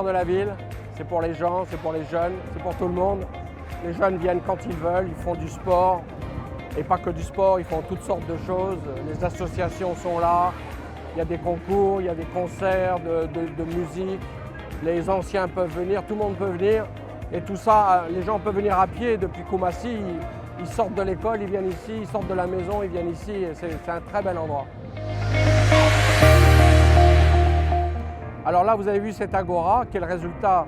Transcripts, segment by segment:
cœur de la ville, c'est pour les gens, c'est pour les jeunes, c'est pour tout le monde. Les jeunes viennent quand ils veulent, ils font du sport. Et pas que du sport, ils font toutes sortes de choses. Les associations sont là, il y a des concours, il y a des concerts de musique. Les anciens peuvent venir, tout le monde peut venir. Et tout ça, les gens peuvent venir à pied depuis Koumassi. Ils sortent de l'école, ils viennent ici, ils sortent de la maison, ils viennent ici. C'est un très bel endroit. Alors là, vous avez vu cette agora, qui est le résultat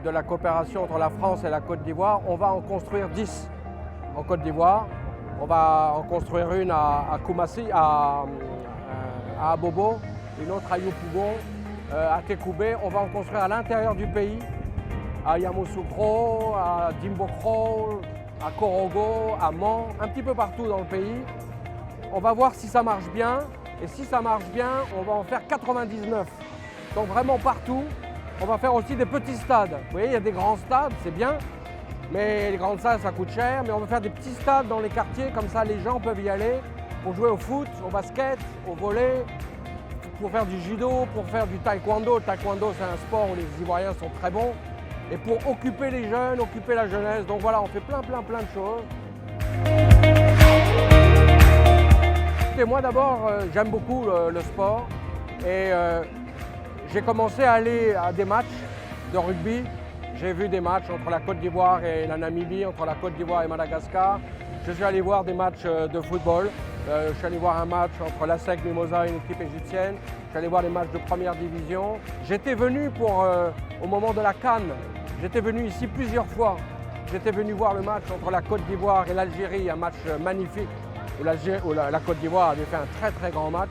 de la coopération entre la France et la Côte d'Ivoire. On va en construire 10 en Côte d'Ivoire. On va en construire une à Koumassi, à Abobo, une autre à Yopougon, à Tekoubé. On va en construire à l'intérieur du pays, à Yamoussoukro, à Dimbokro, à Korogo, à Mans, un petit peu partout dans le pays. On va voir si ça marche bien. Et si ça marche bien, on va en faire 99. Donc vraiment partout. On va faire aussi des petits stades. Vous voyez, il y a des grands stades, c'est bien. Mais les grands stades, ça coûte cher. Mais on va faire des petits stades dans les quartiers. Comme ça, les gens peuvent y aller pour jouer au foot, au basket, au volley, pour faire du judo, pour faire du taekwondo. Le taekwondo, c'est un sport où les Ivoiriens sont très bons. Et pour occuper les jeunes, occuper la jeunesse. Donc voilà, on fait plein de choses. Et moi d'abord, j'aime beaucoup le sport. Et j'ai commencé à aller à des matchs de rugby. J'ai vu des matchs entre la Côte d'Ivoire et la Namibie, entre la Côte d'Ivoire et Madagascar. Je suis allé voir des matchs de football. Je suis allé voir un match entre la SEC Mimosa et une équipe égyptienne. Je suis allé voir des matchs de première division. J'étais venu au moment de la CAN. J'étais venu ici plusieurs fois. J'étais venu voir le match entre la Côte d'Ivoire et l'Algérie, un match magnifique où la Côte d'Ivoire avait fait un très grand match.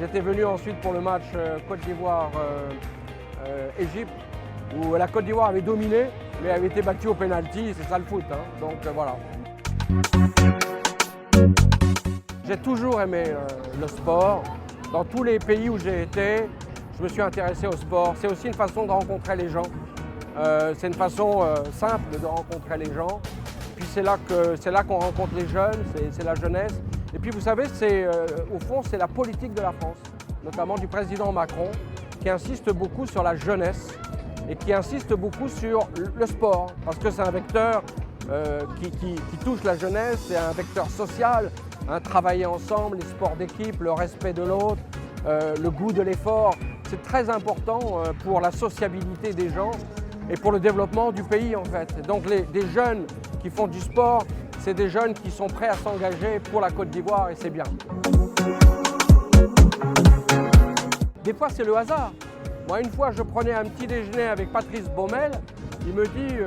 J'étais venu ensuite pour le match Côte d'Ivoire-Égypte où la Côte d'Ivoire avait dominé mais avait été battue au pénalty, c'est ça le foot. Hein. Donc voilà. J'ai toujours aimé le sport. Dans tous les pays où j'ai été, je me suis intéressé au sport. C'est aussi une façon de rencontrer les gens. C'est une façon simple de rencontrer les gens. Puis c'est là qu'on rencontre les jeunes, c'est la jeunesse. Et puis vous savez, au fond, c'est la politique de la France, notamment du président Macron, qui insiste beaucoup sur la jeunesse et qui insiste beaucoup sur le sport, parce que c'est un vecteur qui touche la jeunesse, c'est un vecteur social, travailler ensemble, les sports d'équipe, le respect de l'autre, le goût de l'effort. C'est très important pour la sociabilité des gens et pour le développement du pays en fait. Donc des jeunes qui font du sport, c'est des jeunes qui sont prêts à s'engager pour la Côte d'Ivoire et c'est bien. Des fois c'est le hasard. Moi une fois je prenais un petit déjeuner avec Patrice Baumel, il me dit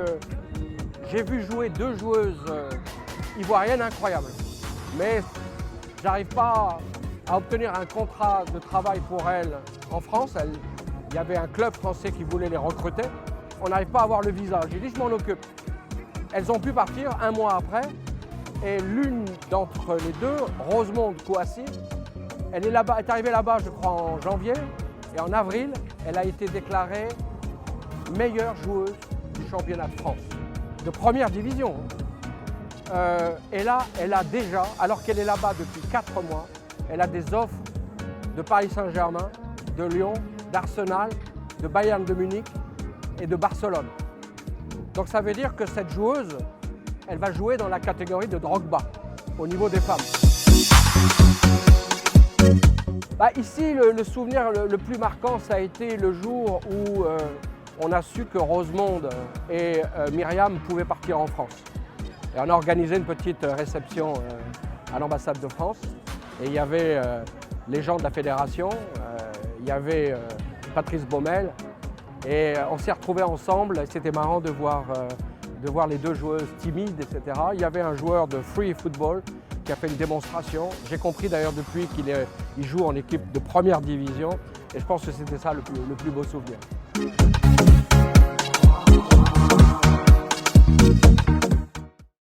j'ai vu jouer 2 joueuses ivoiriennes incroyables, mais j'arrive pas à obtenir un contrat de travail pour elles en France. Il y avait un club français qui voulait les recruter. On n'arrive pas à avoir le visa. J'ai dit je m'en occupe. Elles ont pu partir 1 mois après et l'une d'entre les deux, Rosemonde Kouassi, elle est arrivée là-bas je crois en janvier et en avril, elle a été déclarée meilleure joueuse du championnat de France, de première division. Et là, elle a déjà, alors qu'elle est là-bas depuis 4 mois, elle a des offres de Paris Saint-Germain, de Lyon, d'Arsenal, de Bayern de Munich et de Barcelone. Donc ça veut dire que cette joueuse, elle va jouer dans la catégorie de Drogba, au niveau des femmes. Ici, le souvenir le plus marquant, ça a été le jour où on a su que Rosemonde et Myriam pouvaient partir en France. Et on a organisé une petite réception à l'ambassade de France. Et il y avait les gens de la fédération, il y avait Patrice Baumel. Et on s'est retrouvés ensemble, c'était marrant de voir les 2 joueuses timides, etc. Il y avait un joueur de free football qui a fait une démonstration. J'ai compris d'ailleurs depuis qu'il joue en équipe de première division et je pense que c'était ça le plus beau souvenir.